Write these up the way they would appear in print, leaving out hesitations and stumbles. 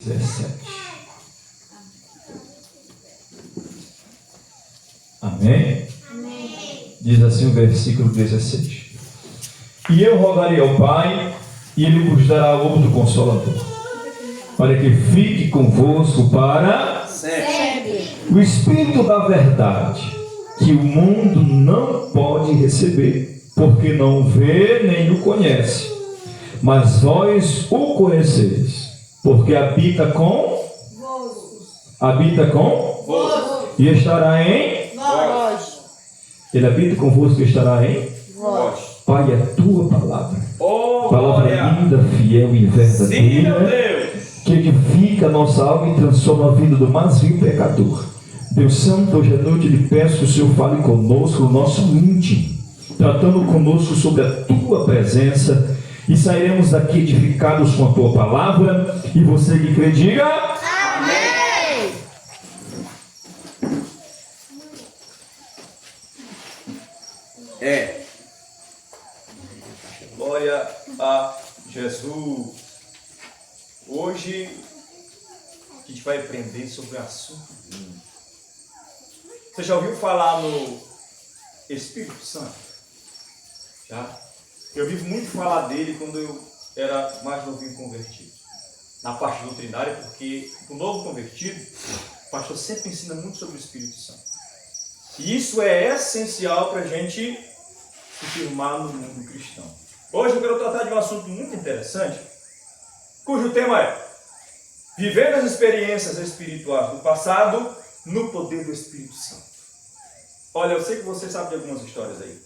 17. Amém? Diz assim o versículo 16: E eu rogarei ao Pai, e Ele vos dará outro Consolador, para que fique convosco para sempre. O Espírito da verdade, que o mundo não pode receber, porque não o vê nem o conhece. Mas vós o conheceis, porque habita convosco e estará em vós. Ele habita convosco e estará em vós. Pai, a tua palavra, palavra linda, fiel e verdadeira, que edifica a nossa alma e transforma a vida do mais vil pecador. Deus Santo, hoje à noite lhe peço que o Senhor fale conosco no nosso íntimo, tratando conosco sobre a tua presença, e sairemos daqui edificados com a tua palavra. E você que crê, diga amém. Glória a Jesus. Hoje a gente vai aprender sobre o assunto lindo. Você já ouviu falar no Espírito Santo? Já? Eu ouvi muito falar dele quando eu era mais novinho convertido, na parte doutrinária, porque o novo convertido, o pastor sempre ensina muito sobre o Espírito Santo. E isso é essencial para a gente se firmar no mundo cristão. Hoje eu quero tratar de um assunto muito interessante, cujo tema é viver as experiências espirituais do passado no poder do Espírito Santo. Olha, eu sei que você sabe de algumas histórias aí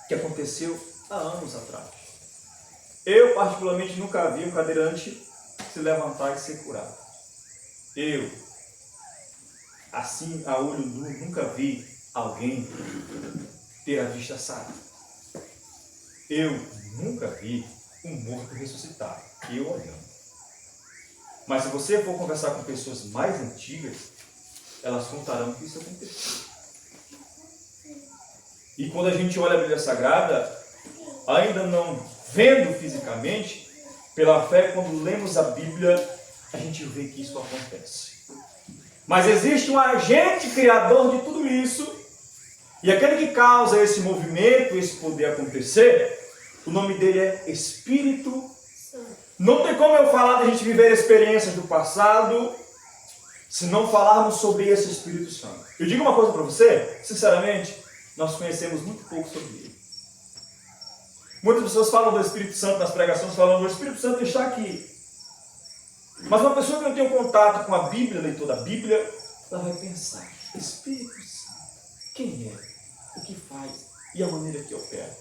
que aconteceu há anos atrás. Eu, particularmente, nunca vi um cadeirante se levantar e ser curado. Eu, assim, a olho nu, nunca vi alguém ter a vista sarada. Eu nunca vi um morto ressuscitar. Eu olhando. Mas se você for conversar com pessoas mais antigas, elas contarão que isso aconteceu. E quando a gente olha a Bíblia Sagrada, ainda não vendo fisicamente, pela fé, quando lemos a Bíblia, a gente vê que isso acontece. Mas existe um agente criador de tudo isso, e aquele que causa esse movimento, esse poder acontecer, o nome dele é Espírito Santo. Não tem como eu falar da gente viver experiências do passado, se não falarmos sobre esse Espírito Santo. Eu digo uma coisa para você, sinceramente, nós conhecemos muito pouco sobre ele. Muitas pessoas falam do Espírito Santo nas pregações, falando, o Espírito Santo está aqui. Mas uma pessoa que não tem um contato com a Bíblia, leitor da Bíblia, ela vai pensar, Espírito Santo, quem é? O que faz? E a maneira que opera?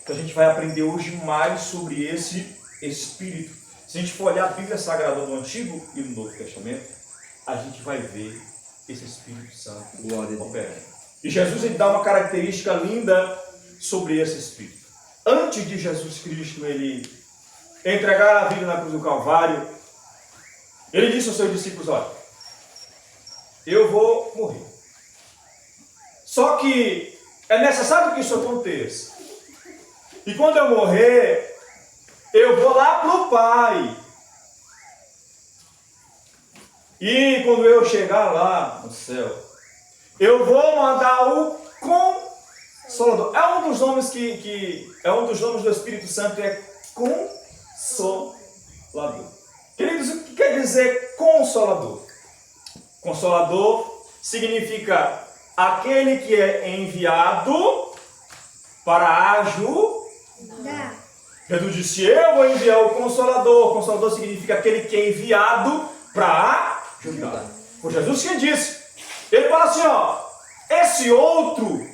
Então a gente vai aprender hoje mais sobre esse Espírito. Se a gente for olhar a Bíblia Sagrada do Antigo e do Novo Testamento, a gente vai ver esse Espírito Santo operando. E Jesus ele dá uma característica linda sobre esse Espírito. Antes de Jesus Cristo ele entregar a vida na cruz do Calvário, ele disse aos seus discípulos, olha, eu vou morrer. Só que é necessário que isso aconteça. E quando eu morrer, eu vou lá para o Pai. E quando eu chegar lá no céu, eu vou mandar o Consolador. É um dos nomes do Espírito Santo, é Consolador. Queridos, o que quer dizer Consolador? Consolador significa aquele que é enviado para ajudar. Jesus disse, eu vou enviar o Consolador. O Consolador significa aquele que é enviado para ajudar. Foi Jesus quem disse. Ele fala assim, ó, esse outro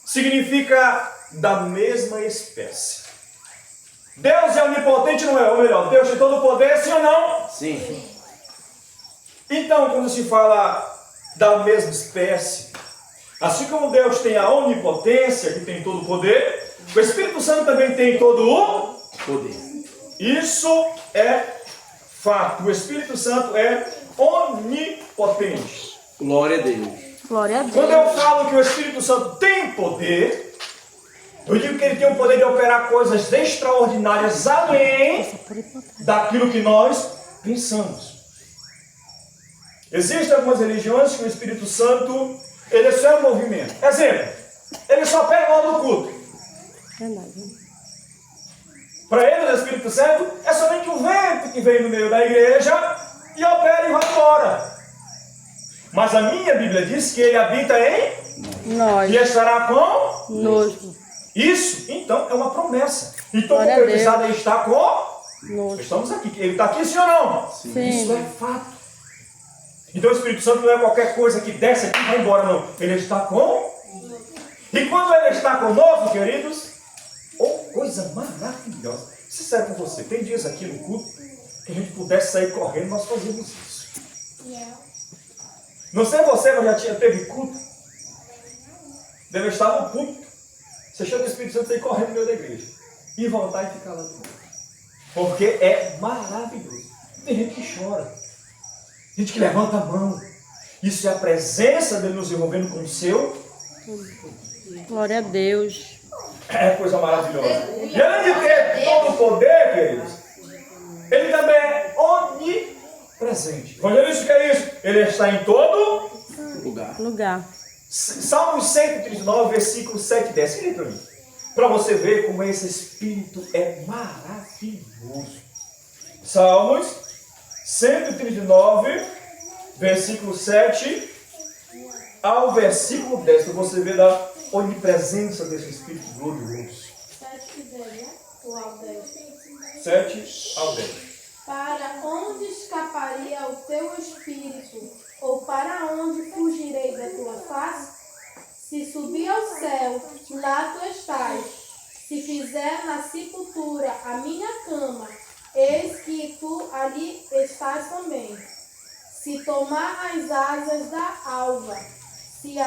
significa da mesma espécie. Deus é onipotente, não é? Ou melhor, Deus tem todo o poder, sim ou não? Sim. Então, quando se fala da mesma espécie, assim como Deus tem a onipotência, que tem todo o poder, o Espírito Santo também tem todo o Poder. Isso é fato. O Espírito Santo é onipotente. Glória a Deus. Glória a Deus. Quando eu falo que o Espírito Santo tem poder, eu digo que ele tem o poder de operar coisas extraordinárias além daquilo que nós pensamos. Existem algumas religiões que o Espírito Santo, ele é só um movimento. Exemplo, ele só pega a hora do culto. Para ele, o Espírito Santo é somente um vento que vem no meio da igreja e opera e vai embora. Mas a minha Bíblia diz que ele habita em nós. e estará Conosco. Isso, então, é uma promessa. Então, Glória a concretizado ele está Conosco. Estamos aqui. Ele está aqui, sim ou não? Sim. Isso é fato. Então, o Espírito Santo não é qualquer coisa que desce aqui e vai embora, não. Ele está com. E quando ele está conosco, queridos, coisa maravilhosa. Sincero com você, tem dias aqui no culto que a gente pudesse sair correndo, nós fazíamos isso. Não sei você, mas já teve culto. Deve estar no culto. Você chama o Espírito Santo e sair correndo no meio da igreja. E voltar e ficar lá dentro. Porque é maravilhoso. Tem gente que chora. Gente que levanta a mão. Isso é a presença dele nos envolvendo com o seu. Glória a Deus. É coisa maravilhosa. E além de ter todo o poder, queridos, ele também é onipresente. Quando ele diz que é isso, ele está em todo Lugar. Salmos 139, versículo 7 e 10. Querido, para mim. Para você ver como esse Espírito é maravilhoso. Salmos 139, versículo 7 ao versículo 10. Para você ver da onipresença desse Espírito glorioso. 7 ao 10. Para onde escaparia o teu Espírito? Ou para onde fugirei da tua face? Se subir ao céu, lá tu estás. Se fizer na sepultura a minha cama, eis que tu ali estás também. Se tomar as asas da alva, se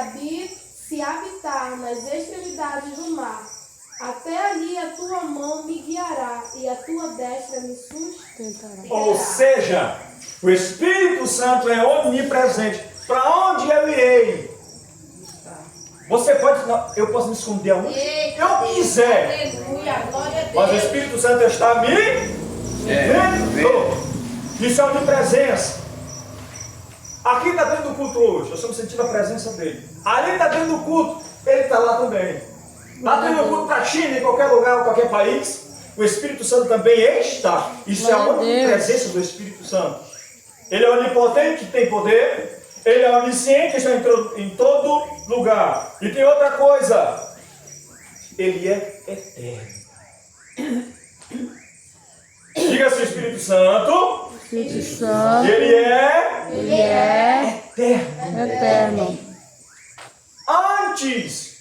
habitar nas extremidades do mar, até ali a tua mão me guiará e a tua destra me sustentará. Ou seja, o Espírito Santo é onipresente. Para onde eu irei? Você pode, eu posso me esconder aonde eu quiser. Aleluia, glória a Deus. Mas o Espírito Santo está me vendo. Isso é onipresença. Aqui está dentro do culto hoje, nós estamos sentindo a presença dele. Ali está dentro do culto, ele está lá também. Está dentro do culto para a China, em qualquer lugar, em qualquer país, o Espírito Santo também está. Isso é a onipresença do Espírito Santo. Ele é onipotente, tem poder. Ele é onisciente, está em todo lugar. E tem outra coisa. Ele é eterno. Diga-se Espírito Santo. Espírito Santo. Ele é eterno. Antes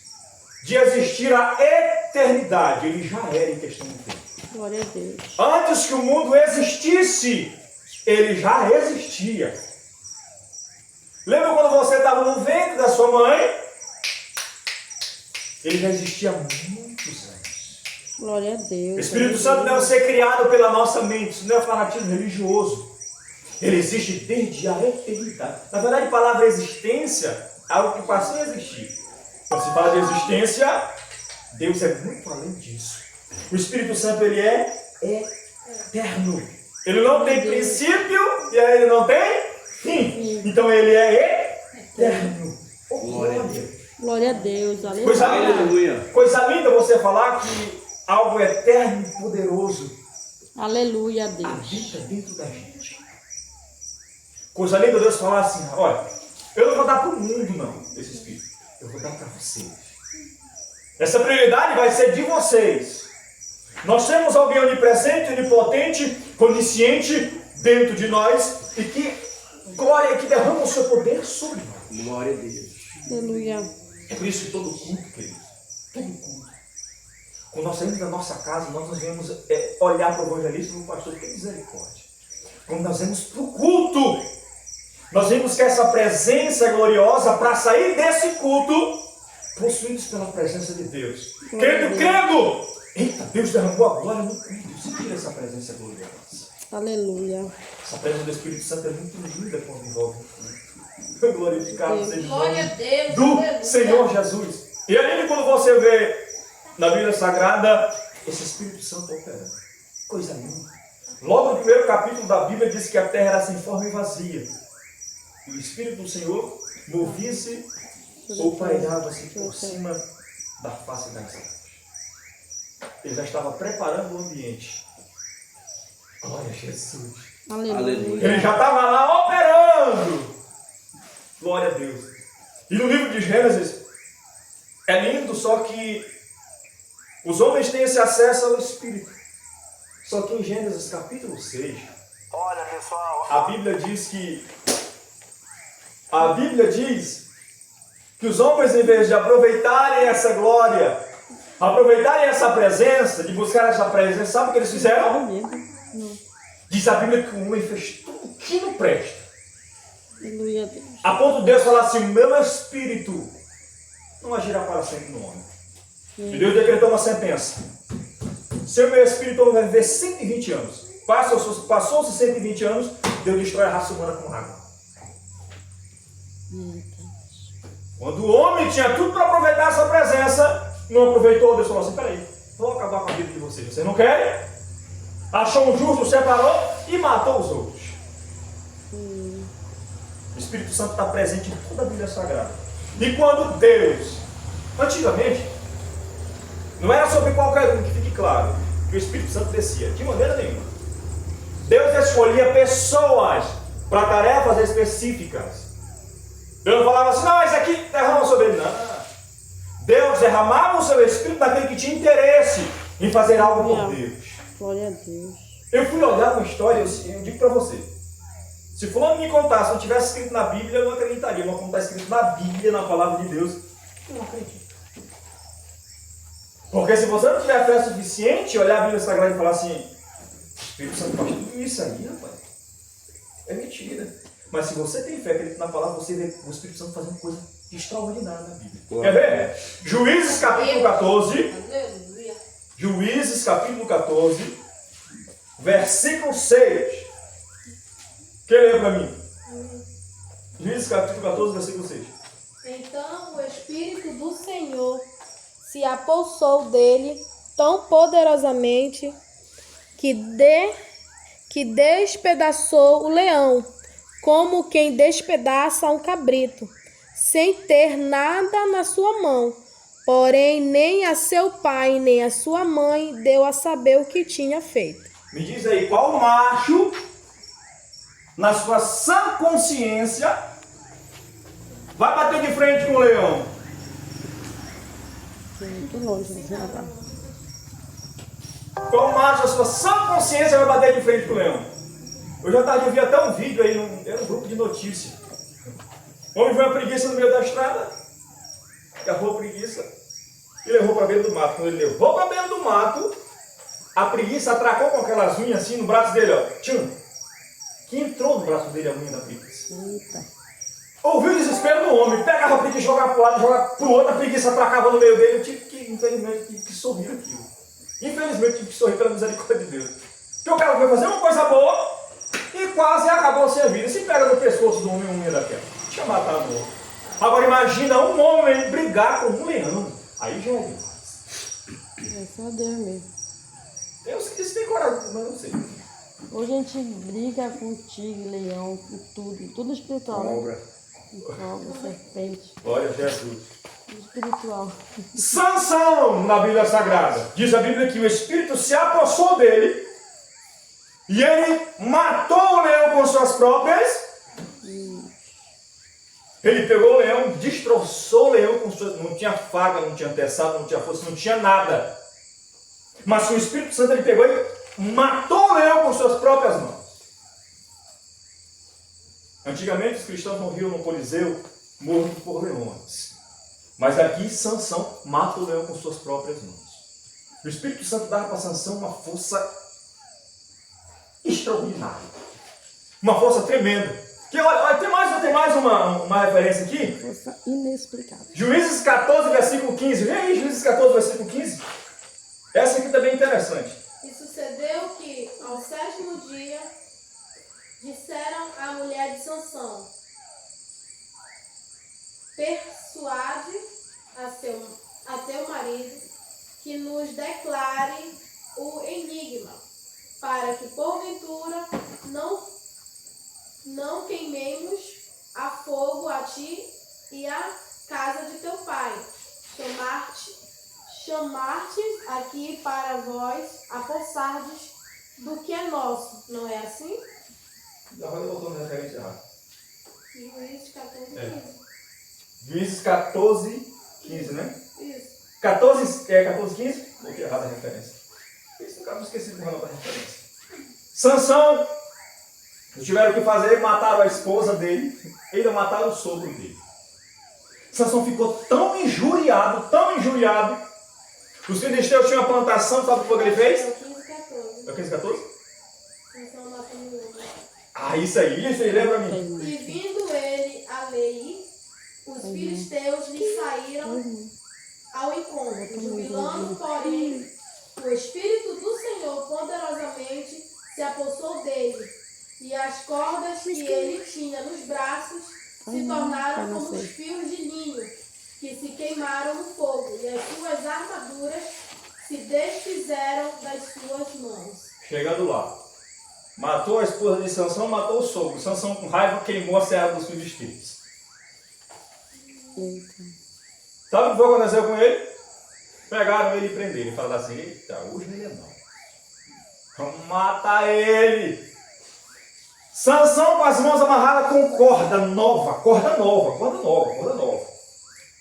de existir a eternidade, ele já era em questão de tempo. Glória a Deus. Antes que o mundo existisse, ele já existia. Lembra quando você estava no ventre da sua mãe? Ele já existia há muitos anos. Glória a Deus. O Espírito Santo não é um ser criado pela nossa mente, isso não é fanatismo religioso. Ele existe desde a eternidade. Na verdade, a palavra existência é algo que passou a existir. Quando se fala de existência, Deus é muito além disso. O Espírito Santo, ele é eterno. Ele não tem princípio e ele não tem fim. Então ele é eterno. Glória a Deus. Glória a Deus. Aleluia. Coisa linda você falar que algo eterno e poderoso Aleluia a Deus. habita dentro da gente. Coisa linda Deus falar assim, olha, eu não vou dar para o mundo não, esse Espírito. Eu vou dar para vocês. Essa prioridade vai ser de vocês. Nós temos alguém onipresente, onipotente, onisciente dentro de nós e que glória, que derrama o seu poder sobre nós. Glória a Deus. Aleluia. É por isso que todo culto, queridos, todo culto, quando nós saímos da nossa casa, nós vemos olhar para o evangelista e para o pastor, que misericórdia. Quando nós vemos para o culto, nós vemos que essa presença é gloriosa para sair desse culto, possuídos pela presença de Deus. Crendo, eita, Deus derramou a glória no culto. Sentir essa presença gloriosa. Aleluia. Essa presença do Espírito Santo é muito linda quando envolve o culto. Glorificado seja o Glória a nome Deus. do Aleluia. Senhor Jesus. E aí, quando você vê na Bíblia Sagrada esse Espírito Santo operando, coisa linda. Logo no primeiro capítulo da Bíblia diz que a terra era sem forma e vazia. E o Espírito do Senhor movia-se ou pairava-se por cima da face das águas. Ele já estava preparando o ambiente. Glória a Jesus. Aleluia. Ele já estava lá operando. Glória a Deus. E no livro de Gênesis, é lindo, só que os homens têm esse acesso ao Espírito. Só que em Gênesis capítulo 6, Olha, pessoal, a Bíblia diz que os homens, em vez de aproveitarem essa glória, aproveitarem essa presença, de buscar essa presença, sabe o que eles fizeram? Diz a Bíblia que o homem fez tudo que não presta. Aleluia, Deus. A ponto de Deus falar assim: o meu espírito não agirá para sempre no homem. E Deus decretou uma sentença: se o meu espírito vai viver 120 anos, passou-se 120 anos, Deus destrói a raça humana com água. Quando o homem tinha tudo para aproveitar essa presença, não aproveitou, Deus falou assim: peraí, vou acabar com a vida de vocês. Vocês não querem? Achou um justo, separou e matou os outros. O Espírito Santo está presente em toda a Bíblia Sagrada. E quando Deus, antigamente, não era sobre qualquer um, que fique claro, que o Espírito Santo descia, de maneira nenhuma. Deus escolhia pessoas para tarefas específicas. Deus não falava assim: não, esse aqui derrama sobre ele. Não. Deus derramava o seu Espírito naquele que tinha interesse em fazer algo por Deus. Glória a Deus. Eu fui olhar uma história, eu digo para você: se fulano me contasse, se não tivesse escrito na Bíblia, eu não acreditaria. Mas como está escrito na Bíblia, na palavra de Deus, eu não acredito. Porque se você não tiver fé suficiente, olhar a Bíblia Sagrada e falar assim: o Espírito Santo faz tudo isso aí, rapaz, é mentira. Mas se você tem fé, acredita na palavra, você vê o Espírito Santo fazendo coisa extraordinária na Bíblia. Quer ver? Juízes capítulo 14. Juízes capítulo 14, versículo 6. Quem lê para mim? Juízes capítulo 14, versículo 6. Então o Espírito do Senhor se apossou dele tão poderosamente que despedaçou o leão, como quem despedaça um cabrito, sem ter nada na sua mão. Porém, nem a seu pai, nem a sua mãe deu a saber o que tinha feito. Me diz aí, qual macho, na sua sã consciência, vai bater de frente com o leão? Muito longe, Qual macho, na sua sã consciência, vai bater de frente com o leão? Eu já tarde eu vi até um vídeo aí, era um grupo de notícias. O homem viu uma preguiça no meio da estrada, agarrou a preguiça e levou para a beira do mato. Quando ele levou para a beira do mato, a preguiça atracou com aquelas unhas assim no braço dele, ó. Tchum! Que entrou no braço dele a unha da preguiça. Eita. Ouviu o desespero do homem, pegava a preguiça, jogava para o lado, jogava para o outro, a preguiça atracava no meio dele. Eu tive que, infelizmente, sorrir aquilo. Infelizmente, tive que sorrir pela misericórdia de Deus. Porque o cara foi fazer uma coisa boa e quase acabou sem a vida. Se pega no pescoço do homem uma unha daquela, tinha matado o homem. Agora imagina um homem brigar com um leão. Aí já é demais. É só Deus mesmo. Eu sei que eles têm coragem, mas eu não sei. Hoje a gente briga com tigre, leão, com tudo espiritual. Cobra. Cobra, serpente, Glória a Jesus. tudo espiritual. Sansão, na Bíblia Sagrada, diz a Bíblia que o Espírito se apossou dele e ele matou o leão com suas próprias. Ele pegou o leão, destroçou o leão com suas... Não tinha faca, não tinha teçado, não tinha força, não tinha nada. Mas com o Espírito Santo ele pegou e matou o leão com suas próprias mãos. Antigamente os cristãos morriam no Coliseu mortos por leões. Mas aqui Sansão mata o leão com suas próprias mãos. O Espírito Santo dava para Sansão uma força extraordinária. Uma força tremenda. Que, olha, tem mais uma referência aqui. Força inexplicável. Juízes 14, versículo 15. Vem aí, Juízes 14, versículo 15. Essa aqui também é interessante. E sucedeu que, ao 7º dia, disseram à mulher de Sansão: persuade a teu marido que nos declare o enigma. para que porventura não queimemos a fogo a ti e a casa de teu pai. Chamar-te aqui para vós apossardes do que é nosso, não é assim? Já vai voltando na referência errada. Juízes 14, 15. Juízes 14, 15, né? Isso. 14, 15? Coloquei errado a referência. Isso, nunca me esqueci de mandar a referência. Sansão, tiveram que fazer, mataram a esposa dele, ainda mataram o sogro dele. Sansão ficou tão injuriado, os filisteus tinham uma plantação, sabe o que ele fez? É o 15, 14. É o 15, 14? Sansão matou o outro. Ah, isso aí, lembra mim. E vindo ele a Lei, os filisteus lhe saíram ao encontro, jubilando, porém, o Espírito do Senhor poderosamente se apossou dele, e as cordas que ele tinha nos braços se tornaram como os fios de linho que se queimaram no fogo, e as suas armaduras se desfizeram das suas mãos. Chegando lá. Matou a esposa de Sansão, matou o sogro. Sansão, com raiva, queimou a serra dos filisteus. Sabe o que foi que aconteceu com ele? Pegaram ele e prenderam. E falaram assim: eita, hoje ele é não. Vamos matar ele. Sansão com as mãos amarradas com corda nova.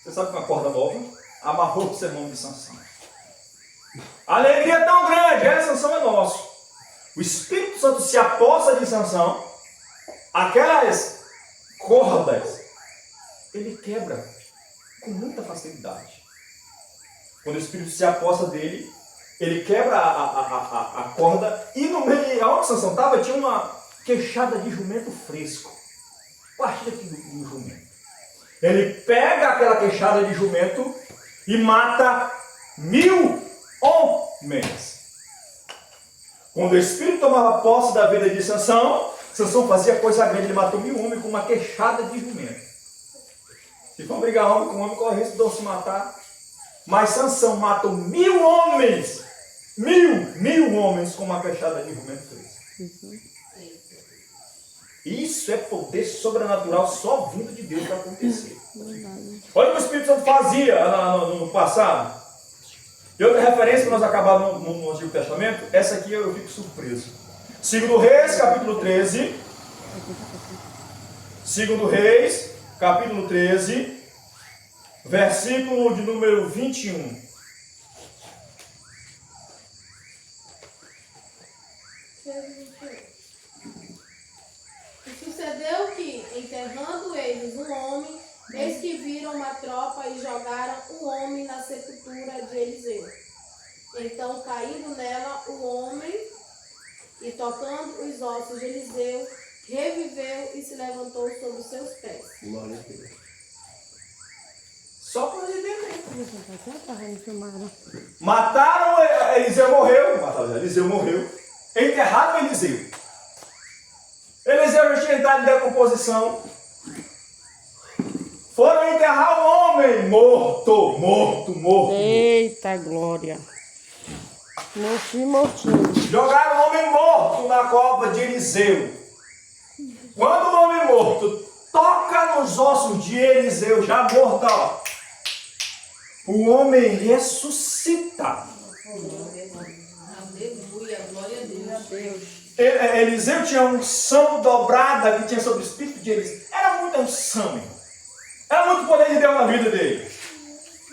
Você sabe que uma corda nova amarrou o sermão de Sansão. A alegria é tão grande, Sansão é nosso. O Espírito Santo se apossa de Sansão, aquelas cordas, ele quebra com muita facilidade. Quando o Espírito se apossa dele, ele quebra a corda, e no meio, onde Sansão estava, tinha uma queixada de jumento fresco. Parte aqui do jumento. Ele pega aquela queixada de jumento e mata 1000 homens. Quando o Espírito tomava posse da vida de Sansão, Sansão fazia coisa grande, ele matou 1000 homens com uma queixada de jumento. Se for brigar homem com homem, corre risco de não se matar. Mas Sansão matou 1000 homens, 1000 homens com uma queixada de jumento fresco. Isso é poder sobrenatural só vindo de Deus para acontecer. Olha o que o Espírito Santo fazia no passado. E outra referência que nós acabamos no Antigo Testamento, essa aqui eu fico surpreso. 2 Reis, capítulo 13. 2 Reis, capítulo 13, versículo de número 21. E sucedeu que, enterrando eles um homem, eis que viram uma tropa e jogaram um homem na sepultura de Eliseu. Então, caindo nela o homem e tocando os ossos de Eliseu, reviveu e se levantou sobre os seus pés. Só para entender. Mataram Eliseu, morreu. Eliseu morreu. Enterraram Eliseu. Eliseu já tinha entrado em decomposição. Foram enterrar o homem morto. Eita glória. Mortinho. Jogaram o homem morto na cova de Eliseu. Quando o homem morto toca nos ossos de Eliseu, já morto, ó, o homem ressuscita. Aleluia, glória a Deus. Eliseu tinha unção dobrada que tinha sobre o espírito de Eliseu. Era muita unção, irmão. Era muito poder de Deus na vida dele.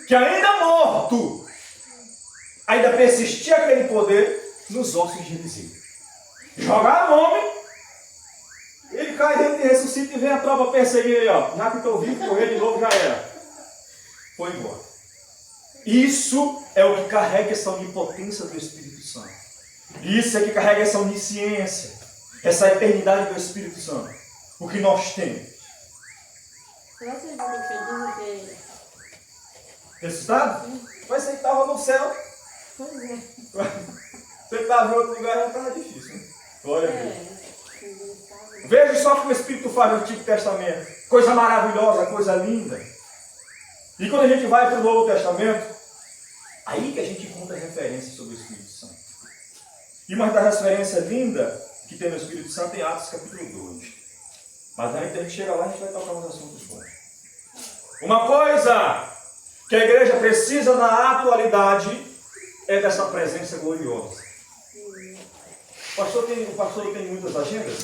Que ainda morto, ainda persistia aquele poder nos ossos de Eliseu. Jogaram o homem, ele cai dentro e ressuscita e vem a tropa perseguir ele, ó. Já que estou vivo, correr de novo já era. Foi embora. Isso é o que carrega essa onipotência do Espírito Santo. Isso é que carrega essa onisciência, essa eternidade do Espírito Santo. O que nós temos. Ressuscitado? Mas você estava no céu. Pois é. Você estava em outro lugar, já estava difícil. Né? Glória a Deus. Veja só o que o Espírito faz no Antigo Testamento. Coisa maravilhosa, coisa linda. E quando a gente vai para o Novo Testamento, aí que a gente encontra referências sobre o Espírito Santo. E uma das referências lindas que tem no Espírito Santo em Atos capítulo 2. Mas aí a gente chega lá e a gente vai tocar uns assuntos bons. Uma coisa que a igreja precisa na atualidade é dessa presença gloriosa. O pastor tem muitas agendas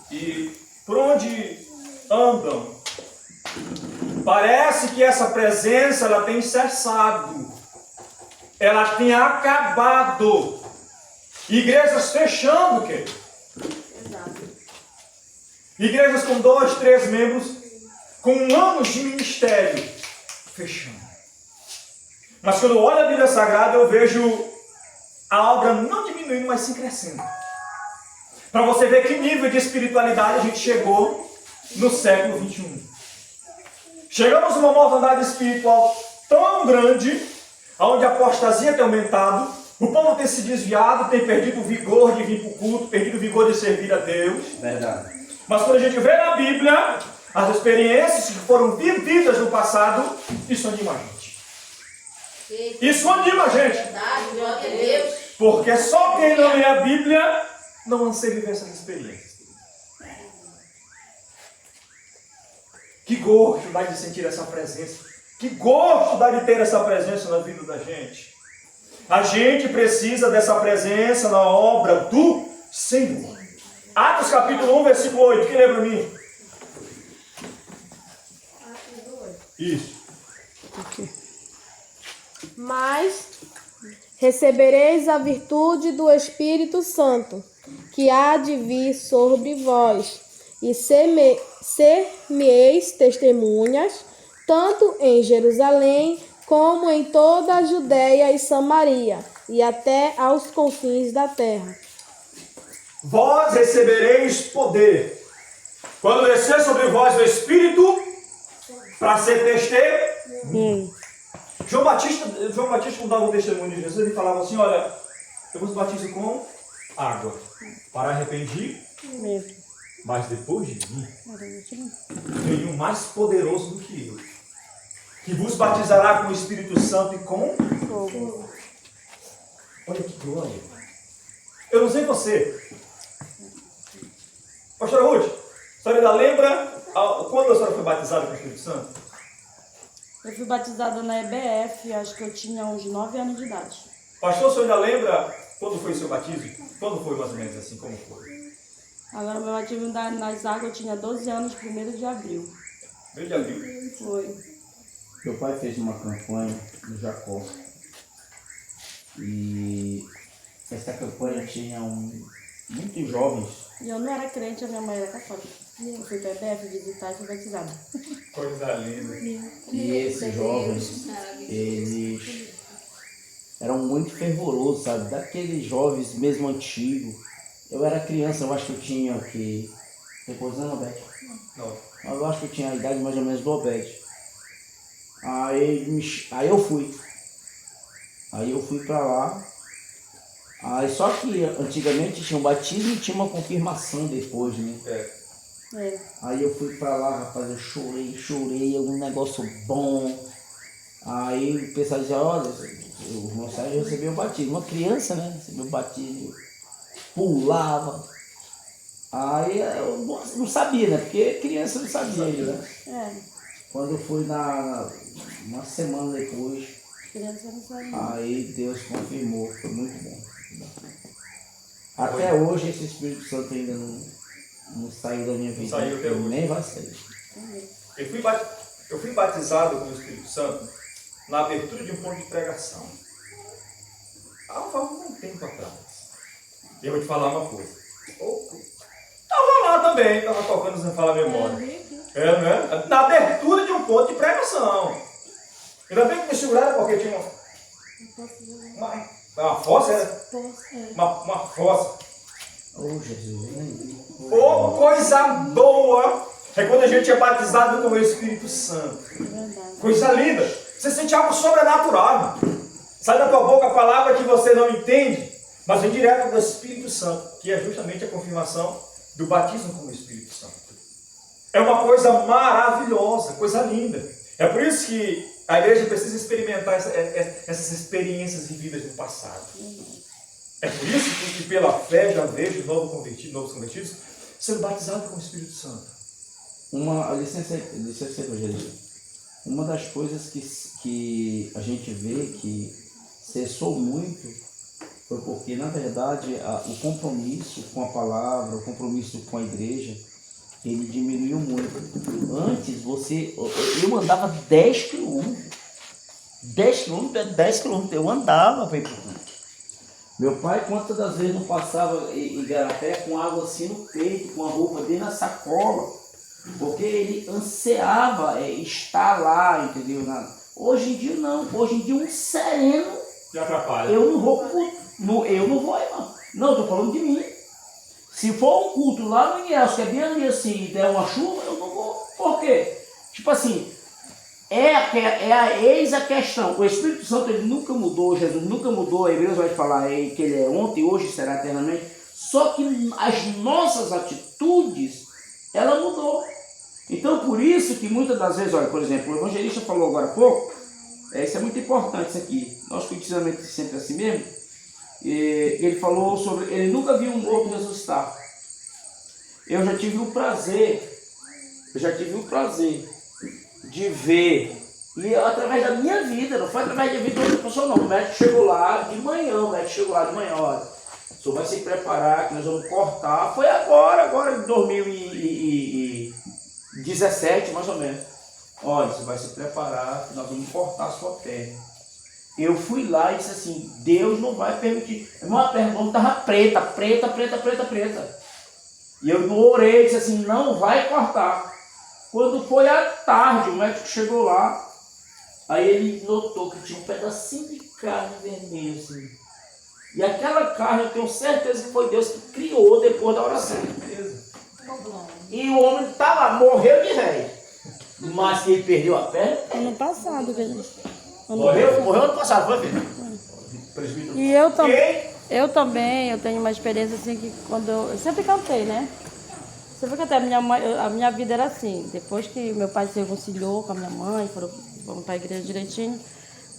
e por onde andam, parece que essa presença ela tem cessado, ela tem acabado. Igrejas fechando, querido. Igrejas com 2, 3 membros, com anos de ministério, fechando. Mas quando eu olho a Bíblia Sagrada, eu vejo a obra não diminuindo, mas sim crescendo. Para você ver que nível de espiritualidade a gente chegou no século 21. Chegamos numa mortandade espiritual tão grande, onde a apostasia tem aumentado, o povo tem se desviado, tem perdido o vigor de vir para o culto, perdido o vigor de servir a Deus. Verdade. Mas quando a gente vê na Bíblia as experiências que foram vividas no passado, isso anima a gente. Isso anima a gente. Porque só quem não lê a Bíblia não anseia viver essas experiências. Que gosto dá de sentir essa presença. Que gosto dá de ter essa presença na vida da gente. A gente precisa dessa presença na obra do Senhor. Atos capítulo 1, versículo 8. Quem lembra mim? Isso. Mas recebereis a virtude do Espírito Santo, que há de vir sobre vós, e ser-me-eis testemunhas, tanto em Jerusalém, como em toda a Judéia e Samaria, e até aos confins da terra. Vós recebereis poder, quando descer sobre vós o Espírito, para ser testemunho. João Batista, quando dava o testemunho de Jesus, ele falava assim, olha, eu vos batizo com água, para arrepender, mas depois de mim, veio um mais poderoso do que eu, que vos batizará com o Espírito Santo e com fogo. Olha que glória. Eu não sei você. Pastora Ruth, a senhora ainda lembra quando a senhora foi batizada com o Espírito Santo? Eu fui batizada na EBF, acho que eu tinha uns 9 anos de idade. Pastor, o senhor ainda lembra quando foi o seu batismo? Quando foi mais ou menos assim, como foi? Agora, meu batismo nas águas, eu tinha 12 anos, 1º de abril. 1º de abril? Foi. Meu pai fez uma campanha no Jacó. E essa campanha tinha muitos jovens. E eu não era crente, a minha mãe era católica. Eu fui para a EBF visitar e fui batizada. Coisa linda. E esses jovens, eles eram muito fervorosos, sabe? Daqueles jovens mesmo antigos. Eu era criança, eu acho que eu tinha que... Tem quantos anos, Obed? Não. Mas eu acho que eu tinha a idade mais ou menos do Obed. Aí eu fui. Aí eu fui pra lá. Aí só que antigamente tinha um batismo e tinha uma confirmação depois, né? Aí eu fui pra lá, rapaz, eu chorei, é um negócio bom. Aí o pessoal dizia, olha, o irmão Sérgio recebeu o batismo. Uma criança, né? Recebeu o batismo, pulava. Aí eu não sabia, né? Porque criança não sabia ainda, né? Quando eu fui uma semana depois, aí Deus confirmou, foi muito bom. Até hoje esse Espírito Santo ainda não saiu da minha vida. Saiu até hoje. Nem vai sair. Eu fui batizado com o Espírito Santo na abertura de um ponto de pregação. Há um tempo atrás. E eu vou te falar uma coisa. Estava lá também, estava tocando sem falar memória. Né? Na abertura de um ponto de pregação. Ainda bem que me seguraram porque tinha uma fossa, era? Uma fossa. Oh, Jesus. Oh, coisa boa é quando a gente é batizado com o Espírito Santo. Coisa linda. Você sente algo sobrenatural. Sai da tua boca a palavra que você não entende, mas vem direto do Espírito Santo, que é justamente a confirmação do batismo com o Espírito Santo. É uma coisa maravilhosa, coisa linda. É por isso que a igreja precisa experimentar essas experiências vividas no passado. É por isso que pela fé já vejo novos convertidos sendo batizados com o Espírito Santo. Licença, evangelista. Uma das coisas que a gente vê que cessou muito foi porque, na verdade, o compromisso com a palavra, o compromisso com a igreja, ele diminuiu muito. Antes, eu andava 10 quilômetros. 10 quilômetros, eu andava para ir para o culto. Meu pai, quantas das vezes não passava em Igarapé com água assim no peito, com a roupa dentro da sacola, porque ele ansiava estar lá, entendeu? Hoje em dia não, hoje em dia um sereno, te atrapalha. Eu não vou pro culto, eu não vou aí não, estou falando de mim. Se for um culto lá no Inhaço, que é bem ali assim, e der uma chuva, eu não vou. Por quê? Tipo assim, eis a questão. O Espírito Santo, ele nunca mudou, Jesus nunca mudou. A Hebreus vai falar que ele é ontem, hoje e será eternamente. Só que as nossas atitudes, ela mudou. Então, por isso que muitas das vezes, olha, por exemplo, o evangelista falou agora há pouco, isso é muito importante isso aqui. Nosso condicionamento é sempre assim mesmo. Ele falou sobre, ele nunca viu um morto ressuscitar. Eu já tive o prazer de ver, e através da minha vida, não foi através da vida de outra pessoa não. O médico chegou lá de manhã, olha, o senhor vai se preparar, que nós vamos cortar. Foi agora em 2017, mais ou menos. Olha, você vai se preparar, que nós vamos cortar a sua perna. Eu fui lá e disse assim, Deus não vai permitir. Uma perna estava preta. E eu orei e disse assim, não vai cortar. Quando foi à tarde, o médico chegou lá, aí ele notou que tinha um pedacinho de carne vermelha assim. E aquela carne, eu tenho certeza que foi Deus que criou depois da oração. E o homem tá lá, morreu de velho. Mas que ele perdeu a perna? Ano passado, velho. Morreu ano passado, foi ver. E eu também, eu tenho uma experiência assim que quando eu sempre cantei, né? Sempre cantei, a minha vida era assim, depois que meu pai se reconciliou com a minha mãe, vamos para a igreja direitinho,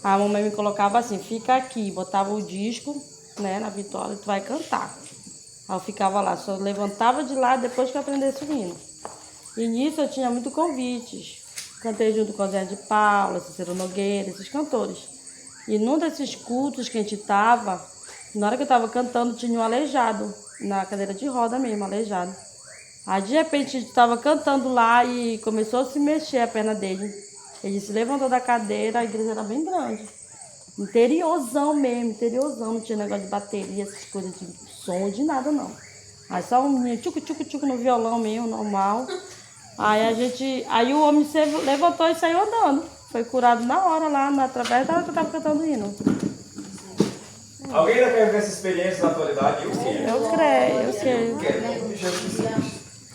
a mamãe me colocava assim, fica aqui, botava o disco, né, na vitória, tu vai cantar. Aí eu ficava lá, só levantava de lá depois que eu aprendesse o hino. E nisso eu tinha muito convites. Cantei junto com o Zé de Paula, Cícero Nogueira, esses cantores. E num desses cultos que a gente estava, na hora que eu estava cantando, tinha um aleijado, na cadeira de roda mesmo, aleijado. Aí de repente a gente estava cantando lá e começou a se mexer a perna dele. Ele se levantou da cadeira, a igreja era bem grande. Interiorzão mesmo, interiorzão, não tinha negócio de bateria, essas coisas de som, de nada não. Aí só um menino tchucu no violão mesmo, normal. Aí o homem se levantou e saiu andando. Foi curado na hora lá, através da hora que eu estava cantando o hino. Alguém ainda quer ver essa experiência na atualidade? Eu creio.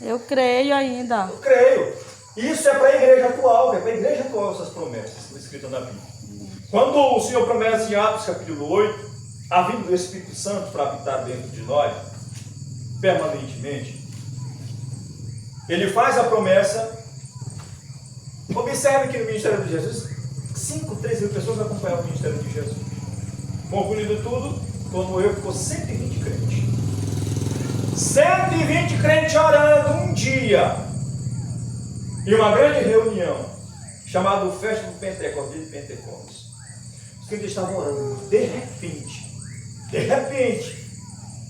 Eu creio ainda. Eu creio. Isso é para a igreja atual, é para a igreja atual essas promessas escritas na Bíblia. Quando o Senhor promete em Atos capítulo 8, a vinda do Espírito Santo para habitar dentro de nós, permanentemente, ele faz a promessa. Observe que no ministério de Jesus, 3 mil pessoas acompanhavam o ministério de Jesus. Concluído tudo, como eu, ficou 120 crentes. 120 crentes orando um dia. E uma grande reunião, chamada Festa do Pentecostes, dia de Pentecostes. Os crentes estavam orando. De repente,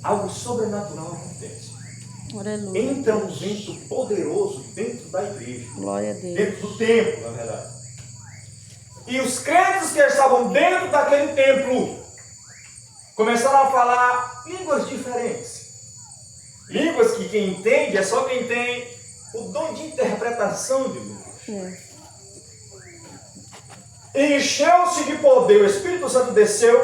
algo sobrenatural acontece. Aleluia. Entra um vento poderoso dentro da igreja. Glória a Deus. Dentro do templo, na verdade. E os crentes que estavam dentro daquele templo começaram a falar línguas diferentes. Línguas que quem entende é só quem tem o dom de interpretação de línguas. Encheu-se de poder, o Espírito Santo desceu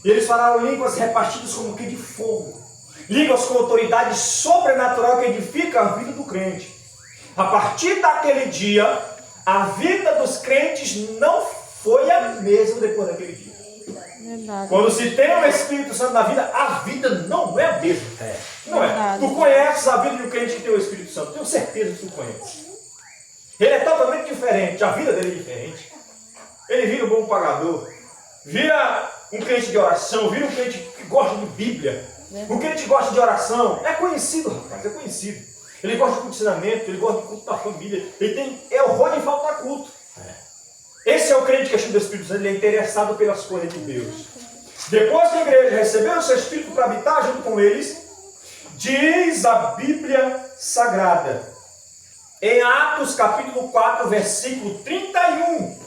e eles falaram línguas repartidas como que de fogo. Línguas com autoridade sobrenatural que edifica a vida do crente. A partir daquele dia, a vida dos crentes não foi a mesma depois daquele dia. Verdade. Quando se tem o Espírito Santo na vida, a vida não é a mesma. Não é. Tu conheces a vida de um crente que tem o Espírito Santo. Tenho certeza que tu conheces. Ele é totalmente diferente. A vida dele é diferente. Ele vira um bom pagador. Vira um crente de oração, vira um crente que gosta de Bíblia. Um crente que gosta de oração. É conhecido, rapaz, é conhecido. Ele gosta de ensinamento, ele gosta de culto da família. É horror de faltar culto. Esse é o crente que é cheio do Espírito Santo, ele é interessado pelas coisas de Deus. Depois que a igreja recebeu o seu Espírito para habitar junto com eles, diz a Bíblia Sagrada, em Atos capítulo 4, versículo 31,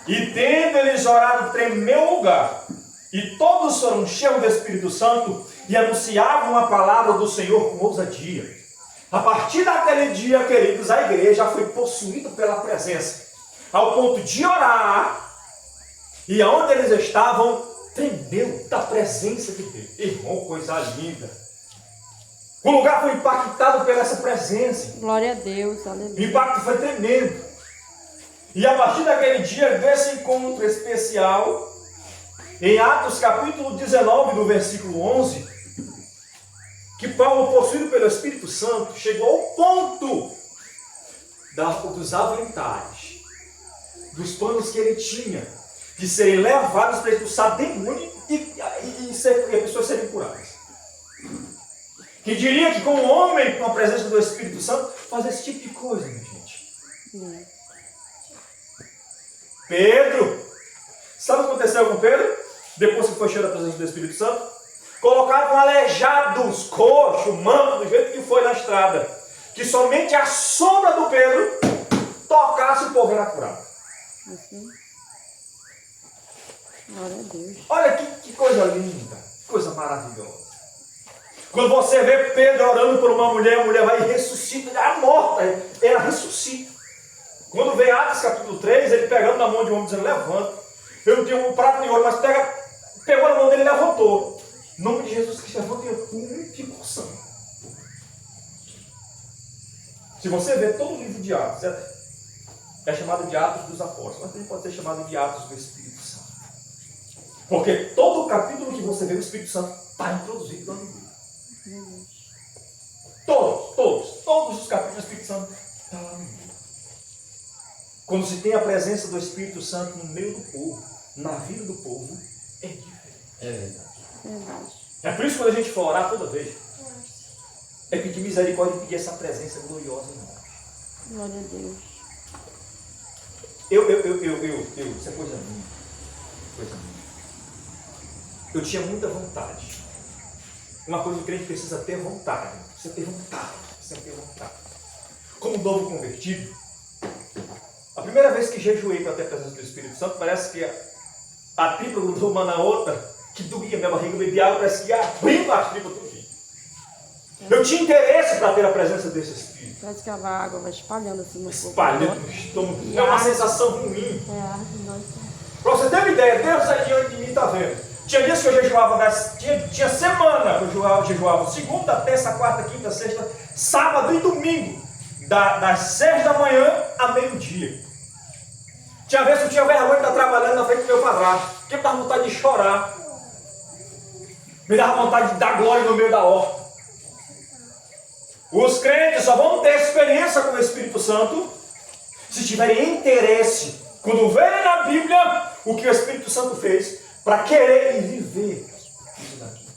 e tendo eles orado, tremeu o lugar, e todos foram cheios do Espírito Santo, e anunciavam a palavra do Senhor com ousadia. A partir daquele dia, queridos, a igreja foi possuída pela presença, ao ponto de orar, e aonde eles estavam, tremeu da presença de Deus. Irmão, coisa linda. O lugar foi impactado por essa presença. Glória a Deus, aleluia. O impacto foi tremendo. E a partir daquele dia, desse encontro especial, em Atos capítulo 19, do versículo 11, que Paulo, possuído pelo Espírito Santo, chegou ao ponto dos aventais, dos panos que ele tinha, de serem levados para expulsar demônio e as pessoas serem curadas. Quem diria que com um homem com a presença do Espírito Santo fazer esse tipo de coisa, minha gente? Pedro, sabe o que aconteceu com Pedro? Depois que foi cheio da presença do Espírito Santo, colocavam aleijados, coxo, manco, do jeito que foi na estrada, que somente a sombra do Pedro tocasse, o povo era curado. Assim. Glória a Deus. Olha que coisa linda, que coisa maravilhosa. Quando você vê Pedro orando por uma mulher, a mulher vai e ressuscita, ela morta, ela ressuscita. Quando vem Atos capítulo 3, ele pegando na mão de um homem dizendo, levanta. Eu não tenho um prato de ouro, mas pegou na mão dele e levantou. Em nome de Jesus Cristo, levanta e ficou sã. Se você vê todo o livro de Atos, é chamado de Atos dos Apóstolos, mas também pode ser chamado de Atos do Espírito Santo. Porque todo o capítulo que você vê, o Espírito Santo está introduzido na Bíblia. Todos os capítulos do Espírito Santo estão lá no Bíblia. Quando se tem a presença do Espírito Santo no meio do povo, na vida do povo, é diferente. É verdade. É por isso que quando a gente for orar toda vez, é pedir misericórdia e pedir essa presença gloriosa em nós. Glória a Deus. Isso é coisa minha. Coisa minha. Eu tinha muita vontade. Uma coisa que o crente precisa ter vontade. Precisa ter vontade. Precisa ter vontade. Como novo convertido, a primeira vez que jejuei para ter a presença do Espírito Santo, parece que a tripa grudou uma na outra, que doía minha barriga, eu bebi água, parece que ia abrindo as tripas tudo. Eu tinha interesse para ter a presença desse Espírito. Parece que a água vai espalhando assim no corpo. Espalhando no estômago. É uma sensação ruim. Nossa. Para você ter uma ideia, Deus aí diante de mim está vendo. Tinha dias que eu jejuava, tinha semana que eu jejuava, segunda, terça, quarta, quinta, sexta, sábado e domingo, das 6 da manhã a meio-dia. Tinha vezes que eu tinha vergonha de estar trabalhando na frente do meu padrasto, porque me dava vontade de chorar, me dava vontade de dar glória no meio da horta. Os crentes só vão ter experiência com o Espírito Santo se tiverem interesse, quando verem na Bíblia o que o Espírito Santo fez, para querer viver isso daqui.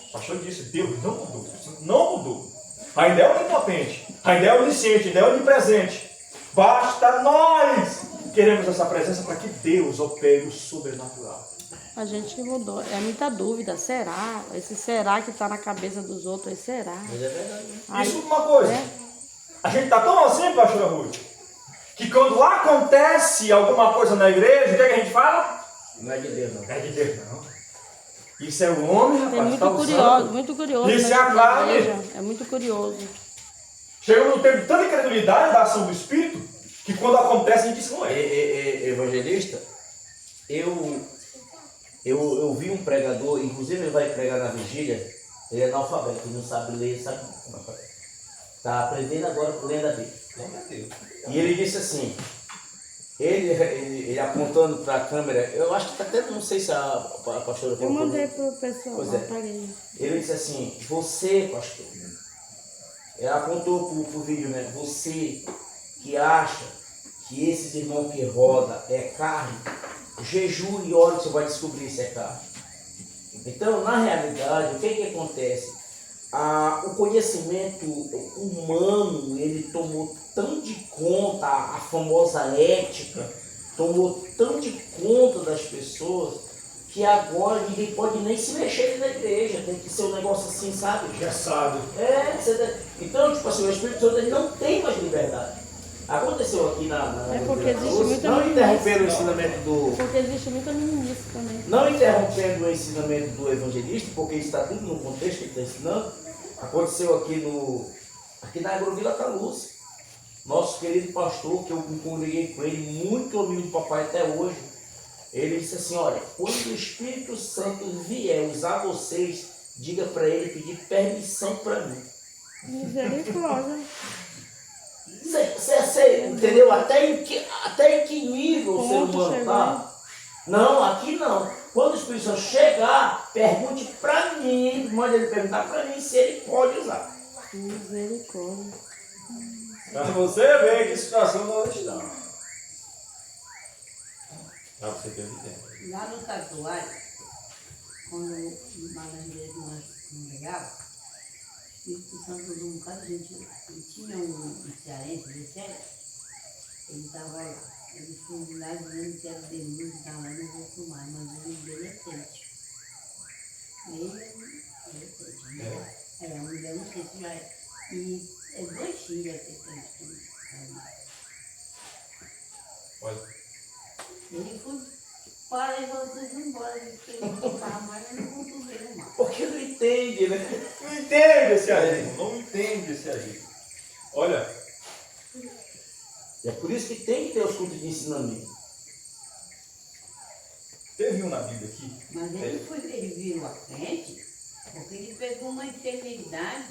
O pastor disse, Deus não mudou. Não mudou. Ainda é onipotente, ainda é onisciente, ainda é onipresente. Basta nós queremos essa presença para que Deus opere o sobrenatural. A gente que mudou. É muita dúvida. Será? Esse será que está na cabeça dos outros, será? Mas é verdade. Isso é uma coisa. A gente está tão assim, pastora Ruth, que quando acontece alguma coisa na igreja, o que, é que a gente fala? Não é de Deus, não. Não é de Deus, não. Isso é o homem, rapaz. Tem muito tá curioso, muito curioso. Isso é a carne. É muito curioso. Chegamos no tempo de tanta incredulidade da ação do Espírito, que quando acontece a gente diz, não é. Evangelista, eu vi um pregador, inclusive ele vai pregar na vigília, ele é analfabeto, ele não sabe ler, sabe? Está aprendendo agora lendo a Bíblia. E ele disse assim, ele apontando para a câmera, eu acho que até não sei se a pastora... Eu mandei para o pessoal, pois é. Ele disse assim, você, pastor, ela apontou para o vídeo, né? Você que acha que esses irmãos que roda é carne, jejum e ore, você vai descobrir se é carne. Então, na realidade, o que acontece? O conhecimento humano, ele tomou tão de conta, a famosa ética, tomou tão de conta das pessoas, que agora ninguém pode nem se mexer na igreja, tem que ser um negócio assim, sabe? Engessado. Então, tipo assim, o Espírito Santo ele não tem mais liberdade. Aconteceu aqui na porque existe muita não meninice. interrompendo o ensinamento do. Porque existe muita meninice também. Não interrompendo o ensinamento do evangelista, porque isso está tudo no contexto que ele está ensinando. Aconteceu aqui na Agrovila Caluz. Nosso querido pastor, que eu me congreguei com ele, muito amigo do papai até hoje, ele disse assim, olha, quando o Espírito Santo vier usar vocês, diga para ele pedir permissão para mim. Misericórdia. Você entendeu? Até em que nível o ser humano está? Não, aqui não. Quando o Espírito Santo chegar, pergunte para mim, mande ele perguntar para mim se ele pode usar. Misericórdia. Para você ver que situação nós estamos. Para você ter ideia. Lá no Tatuário, quando na igreja nós congregávamos, o Espírito Santo usou um bocado de gente. E tinha um cearense de série, ele estava lá. Ele foi lá dizendo que era demônio, estava lá, não vou filmar, mas o nome dele é Tente. Ele é Tente, né? A mulher não sei se já é. E é 2 filhos que tem. Olha. Ele foi para e voltou embora. Ele não estava mais, ele não voltou ver mais. Porque não entende, né? Não entende esse agir. Não entende esse agir. Olha. É por isso que tem que ter os cultos de ensinamento. Teve um na Bíblia aqui. Mas ele virou a frente, porque ele pegou uma enfermidade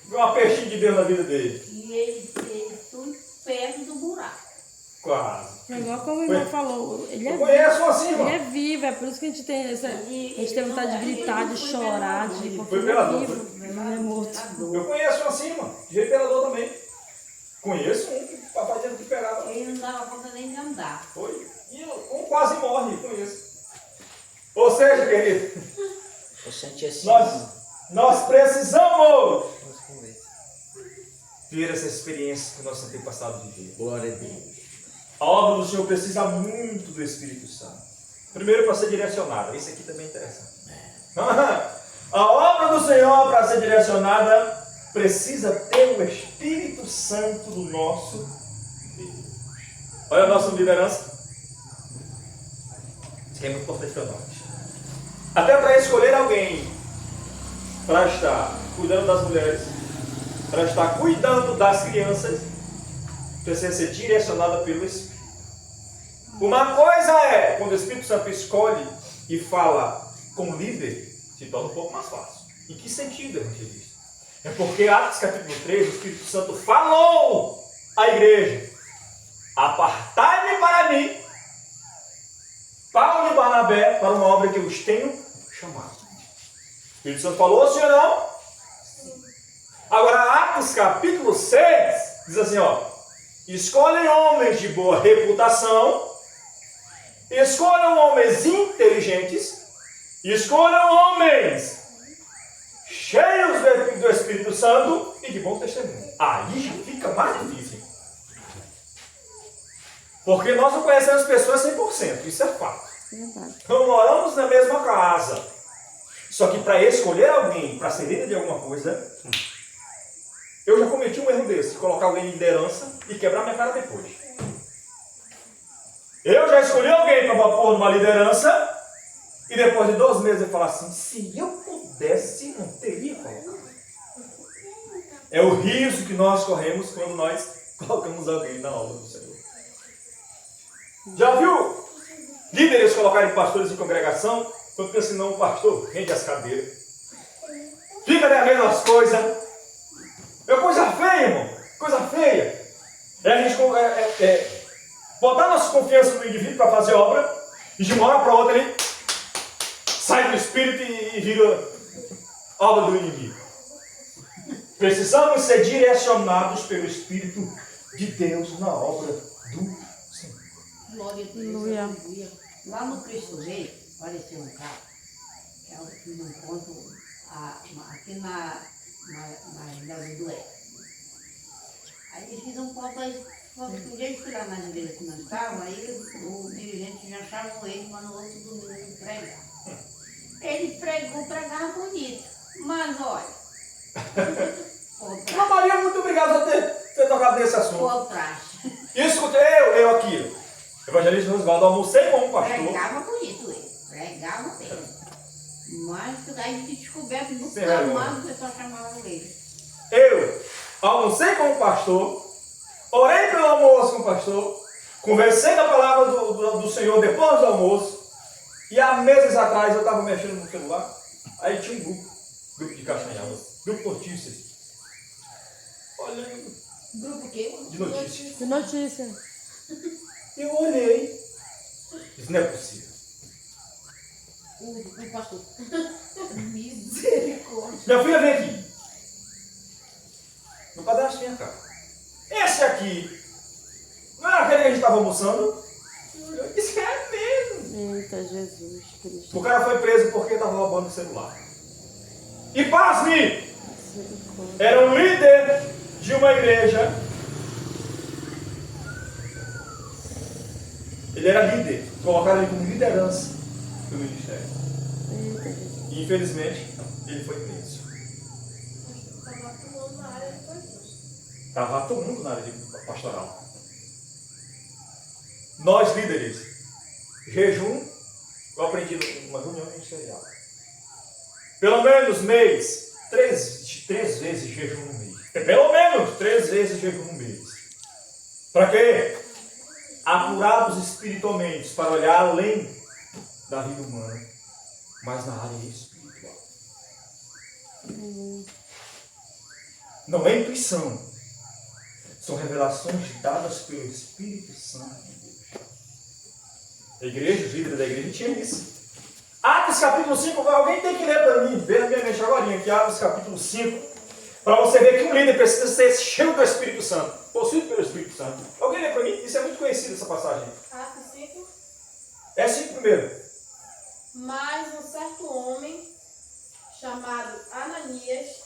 Viu uma peixinha de Deus na vida dele. e ele foi perto do buraco. Quase. É igual como o irmão falou, ele é Eu conheço um assim, Ele irmão. é vivo, é por isso que a gente tem essa. A gente tem vontade de gritar, de chorar, de. Porque Foi ele é pela vivo, dor, ele não é morto. Eu conheço um assim, irmão. De repelador também. Conheço um que o papai teve que pegar. Ele não dava conta nem de andar. Foi. E um quase morre, conheço. Ou seja, querido, Eu senti assim. nós precisamos ter essa experiência que nós temos passado de viver. Glória a Deus. A obra do Senhor precisa muito do Espírito Santo. Primeiro, para ser direcionada. Isso aqui também é interessante. A obra do Senhor, para ser direcionada, precisa ter o Espírito Santo do nosso Deus. Olha a nossa liderança. Isso aqui é muito importante para nós. Até para escolher alguém para estar cuidando das mulheres, para estar cuidando das crianças, precisa ser direcionada pelo Espírito. Uma coisa é quando o Espírito Santo escolhe e fala como líder, se torna um pouco mais fácil. Em que sentido, evangelista? É porque Atos capítulo 3, o Espírito Santo falou à igreja: apartai-me para mim, Paulo e Barnabé, para uma obra que eu os tenho chamado. O Espírito Santo falou, sim ou não? Agora, Atos capítulo 6 diz assim, ó: escolhem homens de boa reputação, escolham homens inteligentes, escolham homens cheios do Espírito Santo e de bom testemunho. Aí já fica mais difícil. Porque nós não conhecemos pessoas 100%, isso é fato. Verdade. Não moramos na mesma casa. Só que para escolher alguém, para ser líder de alguma coisa, eu já cometi um erro desse, colocar alguém em liderança e quebrar minha cara depois. Eu já escolhi alguém para pôr numa liderança e depois de 2 meses eu falar assim, se eu pudesse, não teria colocado. É o risco que nós corremos quando nós colocamos alguém na obra do Senhor. Já viu líderes colocarem pastores em congregação? Porque senão o pastor rende as cadeiras. Fica devendo as coisas. É coisa feia, irmão. Coisa feia. É a gente botar nossa confiança no indivíduo para fazer obra e de uma hora para outra ele sai do espírito e vira obra do inimigo. Precisamos ser direcionados pelo Espírito de Deus na obra do Senhor. Glória a Deus. Aleluia. Aleluia. Lá no Cristo Rei, apareceu um cara, que eu fiz um encontro aqui na Ilha do Oeste. Aí eu fiz um ponto aí, um dia eu fui lá na igreja que nós estávamos, aí o dirigente já chamou ele para no outro domingo ele pregar. Ele pregava bonito, mas olha. Ana Maria, muito obrigado por ter tocado nesse assunto. O praxe. Escutei eu aqui. Evangelista Osvaldo, almocei com um pastor. Pregava bonito ele, pregava bem. Mas aí de descoberto do Sem vergonha. tamanho o pessoal chamava ele. Eu almocei com o pastor, orei pelo almoço com o pastor, conversei na palavra do Senhor depois do almoço, e há meses atrás eu estava mexendo no celular, aí tinha um grupo de Castanhal, grupo notícias. Olha, Grupo o quê? de notícias. Que notícia. Eu olhei, isso não é possível. O pastor. Misericórdia. Minha filha vem aqui, no cadastro minha cara. Esse aqui, não era aquele que a gente estava almoçando? Eu disse, é mesmo. Eita, Jesus Cristo. O cara foi preso porque estava roubando o celular. E pasme, Misericórdia. era um líder de uma igreja. Ele era líder, colocaram ele como liderança do ministério. Eita, Jesus. E infelizmente, ele foi preso. Estava atuando na área de coisas. Estava todo mundo na área de pastoral. Nós líderes, jejum, eu aprendi numa reunião ministerial. Pelo menos mês, três vezes jejum no mês. Pelo menos 3 vezes jejum no mês. Para quê? Apurados espiritualmente, para olhar além da vida humana, mas na área espiritual. Não é intuição. São revelações dadas pelo Espírito Santo de Deus. A igreja, os líderes da igreja tinham isso. Atos capítulo 5, alguém tem que ler para mim, ver na minha mente agora, aqui, Atos capítulo 5, para você ver que um líder precisa ser cheio do Espírito Santo, possuído pelo Espírito Santo. Alguém lê para mim? Isso é muito conhecido, essa passagem. Atos 5. É 5 primeiro. Mas um certo homem, chamado Ananias,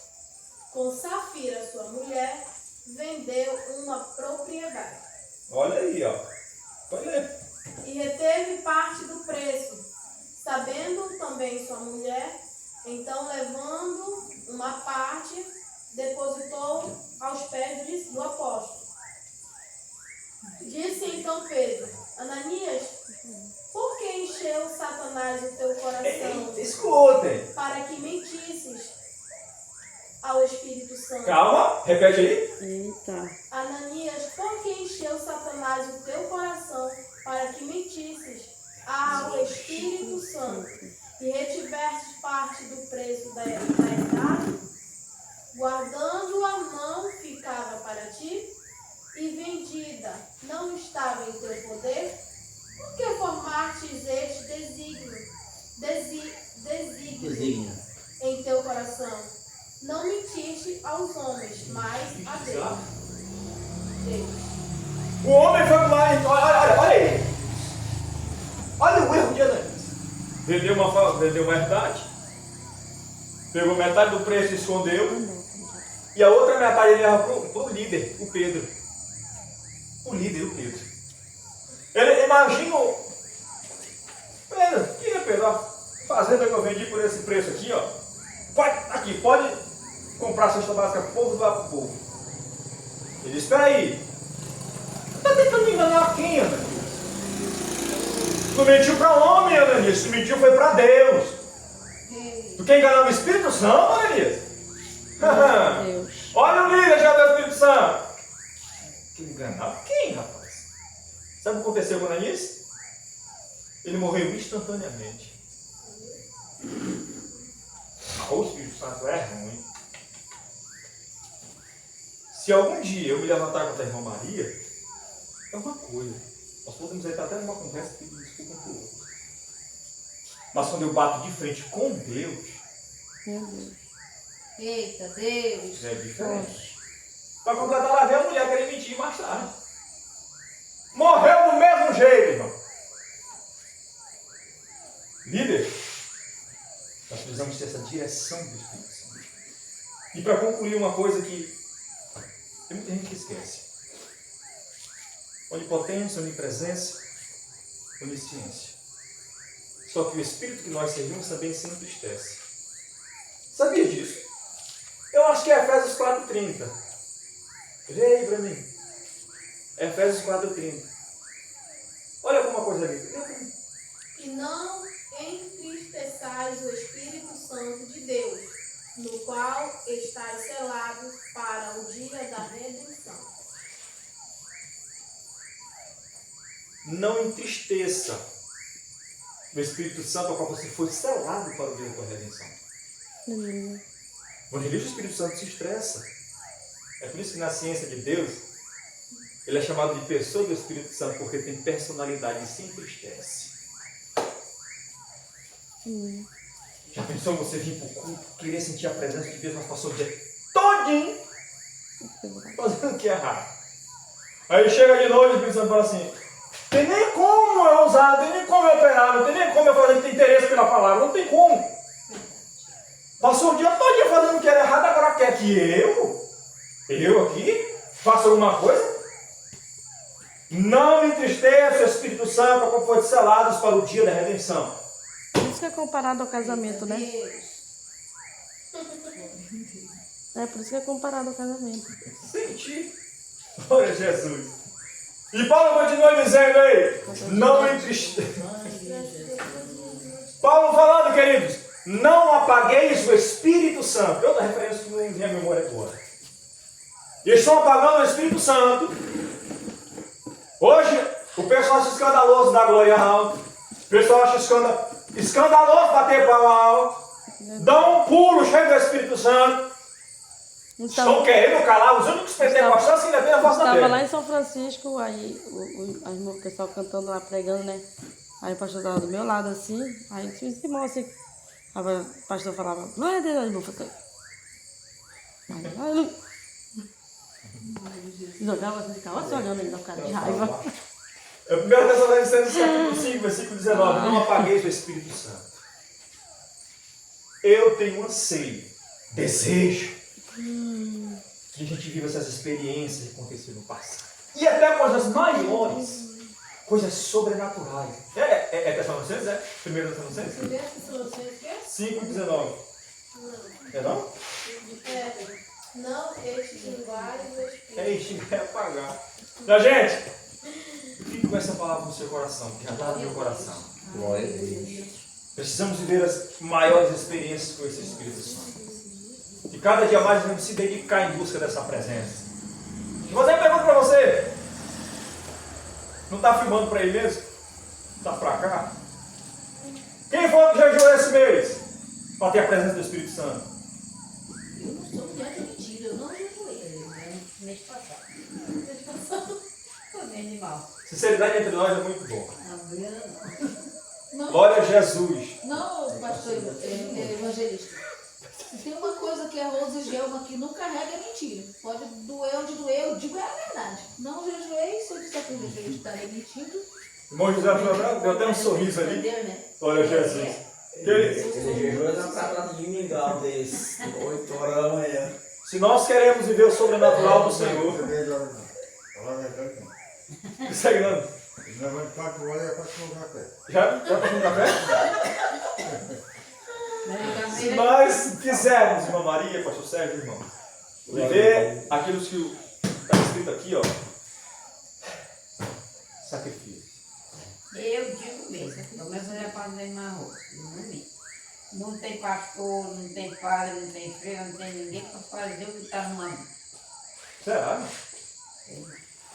com Safira, sua mulher, vendeu uma propriedade. Olha aí, ó. Pode ler. E reteve parte do preço, sabendo também sua mulher, então levando uma parte, depositou aos pés do apóstolo. Disse então Pedro: Ananias, por que encheu Satanás o teu coração Escutem. para que mentisses ao Espírito Santo? Calma, repete aí. Eita. Ananias, por que encheu Satanás o teu coração para que mentisses ao Espírito Santo e retivestes parte do preço da herdade? Guardando-a não ficava para ti, e vendida não estava em teu poder? Por que formastes este desígnio em teu coração? Não mentiste aos homens, mas a Deus. O homem foi lá e olha aí. Olha o erro de Ananias. Vendeu uma herdade, pegou metade do preço e escondeu, e a outra metade ele leva para o líder, o Pedro. O líder, o Pedro. Ele imagina Pedro, a fazenda que eu vendi por esse preço aqui, ó. Pode comprar a cesta básica para o povo e doar para o povo. Ele disse, espera aí. Está tentando me enganar quem, Ananias? Tu mentiu para o homem, Ananias. Tu mentiu foi para Deus. Tu quer enganar o Espírito Santo, Ananias? Deus. Olha o líder já do Espírito Santo. Que enganar quem, rapaz? Sabe o que aconteceu com Ananias? Ele morreu instantaneamente. O Espírito Santo é ruim. Se algum dia eu me levantar contra a irmã Maria, é uma coisa. Nós podemos entrar até numa conversa que desculpa um para o outro. Mas quando eu bato de frente com Deus, Meu Deus. Eita, Deus. já é diferente. Para completar a ver a mulher querer mentir mais tarde. Morreu do mesmo jeito, irmão. líder, nós precisamos ter essa direção do Espírito Santo. E para concluir, uma coisa que tem muita gente que esquece: onipotência, onipresença, onisciência. Só que o Espírito que nós servimos também se entristece. Sabia disso? Eu acho que é Efésios 4,30. Vê aí para mim. Efésios 4,30. Olha como uma coisa ali. E não entristeçais o Espírito Santo de Deus, no qual estáis selados para o dia da redenção. Não entristeça o Espírito Santo ao qual você foi selado para o dia da tua redenção. O evangelista do Espírito Santo se estressa. É por isso que na ciência de Deus, ele é chamado de pessoa do Espírito Santo, porque tem personalidade e se entristece. Já pensou você vir para o culto, querer sentir a presença de Deus, mas passou o dia todinho fazendo o que é errado? Aí chega de noite e o Espírito Santo fala assim: tem nem como eu usar, não tem nem como eu operar, não tem nem como eu fazer, ter interesse pela palavra, não tem como. Passou o dia todo fazendo o que era errado, agora quer que eu aqui, faça alguma coisa? Não entristeça o Espírito Santo como foi selados para o dia da redenção. Por isso que é comparado ao casamento, né? É por isso que é comparado ao casamento. Senti. Glória a Jesus. E Paulo continua dizendo aí: não entristeça. Paulo falando, queridos: não apagueis o Espírito Santo. Outra referência que não vem à memória agora. E estão apagando o Espírito Santo. Hoje, o pessoal acha escandaloso dar glória alta. O pessoal acha escandaloso bater palma alta. Dá um pulo cheio do Espírito Santo. Estão querendo calar os únicos pentecostais que ainda tem a voz da Estava terra. lá em São Francisco, aí o pessoal cantando lá, pregando, né? Aí o pastor estava do meu lado assim, aí tinha esse irmão assim. Aí o pastor falava: glória a Deus, aí eu falei: jogava assim, ficava só olhando ele na cara de raiva. É o 1 Tessalonicenses capítulo 5, versículo 19. Não apagueis o Espírito Santo. Eu tenho anseio, desejo, que a gente viva essas experiências que aconteceram no passado. E até coisas maiores, coisas sobrenaturais. É Tessalonicenses? É? 1 Tessalonicenses? 5, 19. É não? Não extinguais o Espírito. É extinguir, é apagar. Então, gente, fique com essa palavra no seu coração, que já está no meu coração. Glória a Deus. Precisamos viver as maiores experiências com esse Espírito Santo. E cada dia mais devemos se dedicar em busca dessa presença. Vou fazer uma pergunta para você. Não está filmando para ele mesmo? Está para cá? Quem foi que jejuou esse mês para ter a presença do Espírito Santo? Eu não sou mulher de mentira, eu não jejuei. Mês passado. Foi bem animal. Sinceridade entre nós é muito boa. A Briana não. Glória a Jesus. Não, pastor evangelista. Tem uma coisa que a Rose e Gelma que não carrega mentira. Pode doer onde doer, eu digo é a verdade. Não jejuei, se eu disser que eu jejuei, estarei mentindo. O irmão José deu até um sorriso ali. Entendeu, né? Glória a Jesus. Queridos, Ele jejua na praça de mingau desse. 8 horas da manhã. se nós queremos viver o sobrenatural do Senhor, segue não. Já passou um café? Se nós quisermos, irmã Maria, pastor Sérgio, irmão, viver aquilo que está escrito aqui, ó, sacrifício. Eu digo mesmo, pelo menos eu já passei na rua, não tem pastor, não tem padre, não tem freio, não tem ninguém para fazer o que está no âmbito. Será?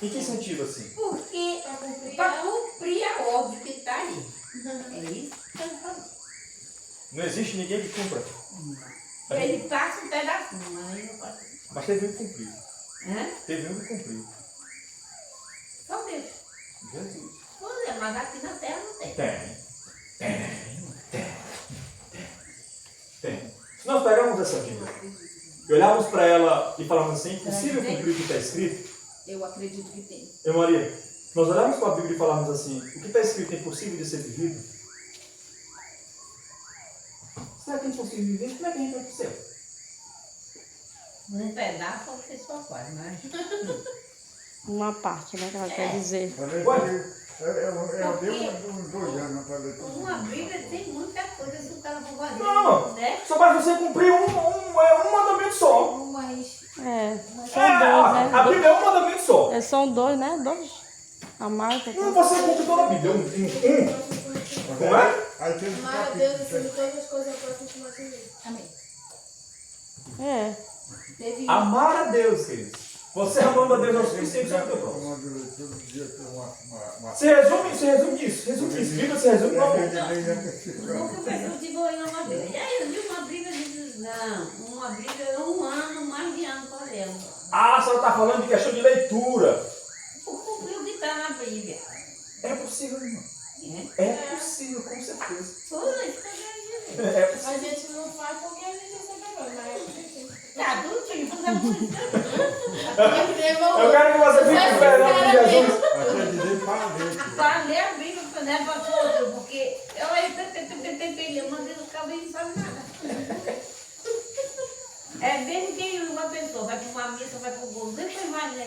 Em que sentido assim? Porque para cumprir a ordem que está ali. É isso que ele falou. Não existe ninguém que cumpra. Ele passa um pedacinho, mas ele não passa. Mas teve um que cumpriu. Hã? Teve um que cumpriu. Só Deus. Jesus. Pois é, mas aqui na terra não tem. Tem. Se nós pegamos essa Bíblia e olharmos para ela e falarmos assim, é impossível cumprir o que está escrito. Eu acredito que tem. Eu, Maria, nós olharmos para a Bíblia e falarmos assim, o que está escrito é impossível de ser vivido? será que a gente consegue viver? Como é que a gente vai para o céu? Um pedaço ou vocês só faz, mas. Uma parte, né? Que ela quer dizer. Eu dei uns 2 anos para ler tudo. Uma Bíblia tem muita coisa que o cara for fazer. Não, Né? só para você cumprir um mandamento só. Mas. É, são dois, né? A Bíblia é um mandamento só. É, são dois, né? Dois. A Marta. Você cumpre toda a Bíblia. Como é? Aí tem um Amar a Deus acima de todas as coisas para continuar servindo. Amém. É. Teve Amar a Deus, queridos. Você amando a Deus é o suficiente sobre o teu próximo. Todo dia tem uma Você resume isso. Resume isso. Bíblia se resume no amor. Porque o pessoal te ganhou uma Bíblia. E aí eu li uma Bíblia e disse, não, uma Bíblia é um ano, mais de ano para ler. Ah, a senhora está falando de questão de leitura. Por cumprir o que está na Bíblia. É possível, irmão. É? É possível, com certeza. Foi isso que eu quero dizer. É possível. A gente não faz porque a gente recebe agora, mas é possível. Tá, tudo bem, fazer música. Eu quero que você fique esperando que Jesus. até dizer para ler. Para ler a Bíblia, não é para outro, porque eu aí tentei ler, mas eu acabo e não sabe nada. É mesmo que uma pessoa vai para uma missa, vai para o gol, depois vai ler.